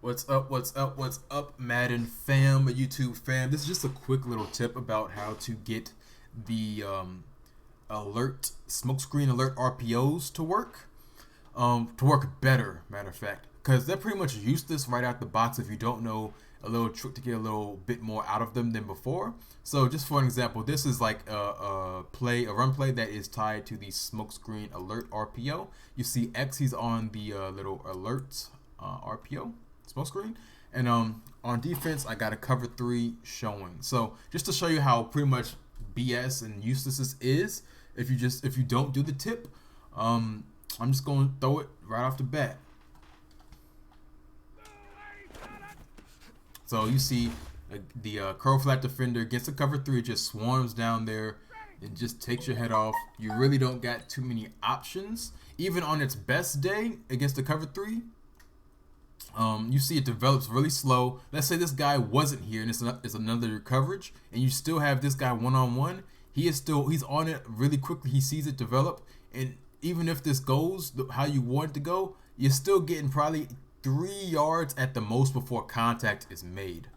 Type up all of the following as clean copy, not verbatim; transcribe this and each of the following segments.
What's up? What's up? What's up, Madden fam, YouTube fam? This is just a quick little tip about how to get the alert smokescreen alert RPOs to work better. Matter of fact, because they're pretty much useless right out the box if you don't know a little trick to get a little bit more out of them than before. So, just for an example, this is like a run play that is tied to the smokescreen alert RPO. You see X, he's on the little alert RPO smoke screen, and on defense I got a cover 3 showing. So just to show you how pretty much BS and useless this is if you don't do the tip, I'm just going to throw it right off the bat. So you see the curl flat defender gets a cover 3, just swarms down there and just takes your head off. You really don't got too many options even on its best day against the cover 3. You see it develops really slow. Let's say this guy wasn't here and it's another coverage, and you still have this guy one-on-one. He's on it really quickly. He sees it develop, and even if this goes how you want it to go, you're still getting probably 3 yards at the most before contact is made.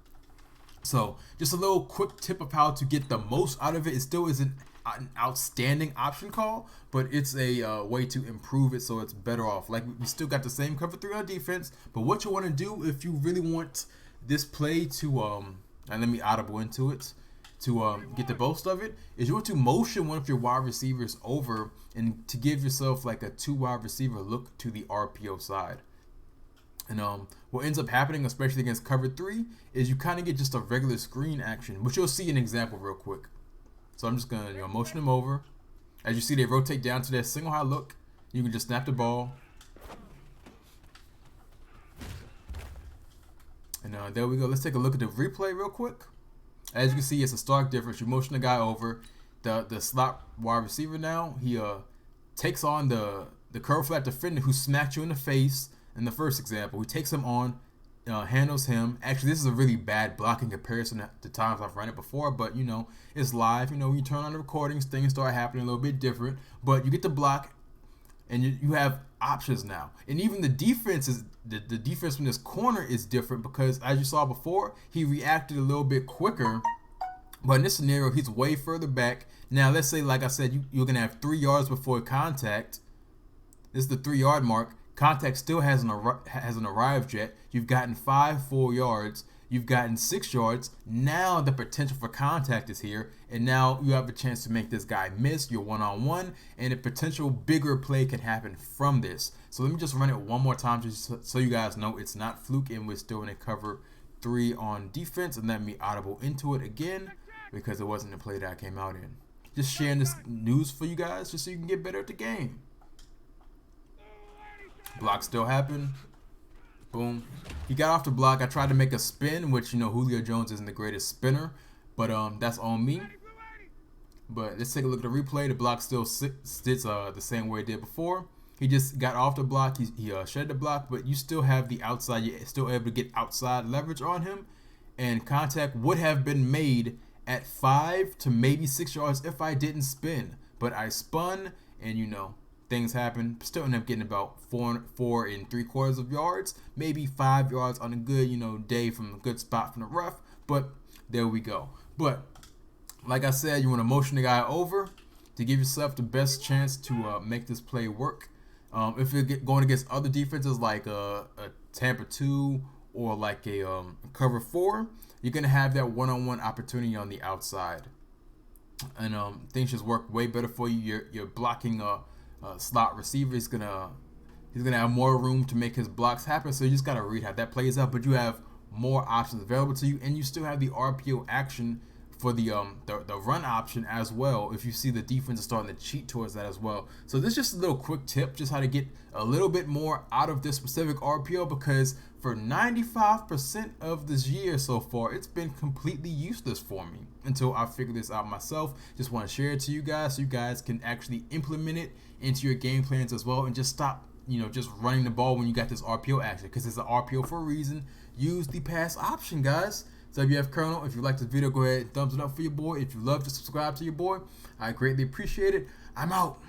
So just a little quick tip of how to get the most out of it. It still isn't an outstanding option call, but it's a way to improve it so it's better off. Like, we still got the same cover 3 on defense, but what you want to do if you really want this play to and let me audible into it to get the most of it, is you want to motion one of your wide receivers over and to give yourself like a 2 wide receiver look to the RPO side. And what ends up happening, especially against cover 3, is you kind of get just a regular screen action, which you'll see an example real quick. So I'm just gonna motion them over. As you see, they rotate down to their single high look. You can just snap the ball, and there we go. Let's take a look at the replay real quick. As you can see, it's a stark difference. You motion the guy over, the slot wide receiver now. He takes on the curl flat defender who smacked you in the face in the first example. He takes him on, handles him. Actually, this is a really bad blocking comparison to times I've run it before, but it's live. When you turn on the recordings, things start happening a little bit different. But you get the block, and you have options now. And even the defense is the defense from this corner is different because, as you saw before, he reacted a little bit quicker. But in this scenario, he's way further back. Now, let's say, like I said, you're gonna have 3 yards before contact. This is the 3-yard mark. Contact still hasn't arrived yet. You've gotten 4 yards. You've gotten 6 yards. Now the potential for contact is here, and now you have a chance to make this guy miss. You're one-on-one, and a potential bigger play can happen from this. So let me just run it one more time just so you guys know it's not fluke, and we're still in a cover 3 on defense. And let me audible into it again because it wasn't the play that I came out in. Just sharing this news for you guys just so you can get better at the game. Block still happened. Boom. He got off the block. I tried to make a spin, which Julio Jones isn't the greatest spinner, but that's on me. But let's take a look at the replay. The block still sits the same way it did before. He just got off the block. He shed the block, but you still have the outside. You're still able to get outside leverage on him, and contact would have been made at 5 to maybe 6 yards if I didn't spin. But I spun, and things happen. Still end up getting about 4 3/4 of yards, maybe 5 yards on a good day from a good spot from the rough. But there we go. But like I said, you want to motion the guy over to give yourself the best chance to make this play work. If you're going against other defenses like a Tampa 2 or like a cover 4, you're gonna have that one-on-one opportunity on the outside, and things just work way better for you. You're blocking slot receiver. He's gonna have more room to make his blocks happen. So you just gotta read how that plays out. But you have more options available to you, and you still have the RPO action for the run option as well. If you see the defense is starting to cheat towards that as well. So this is just a little quick tip, just how to get a little bit more out of this specific RPO, because for 95% of this year so far, it's been completely useless for me until I figure this out myself. Just want to share it to you guys so you guys can actually implement it into your game plans as well, and just stop just running the ball when you got this RPO action, because it's an RPO for a reason. Use the pass option, guys. So if you have Colonel, if you like this video, go ahead and thumbs it up for your boy. If you love to subscribe to your boy, I greatly appreciate it. I'm out.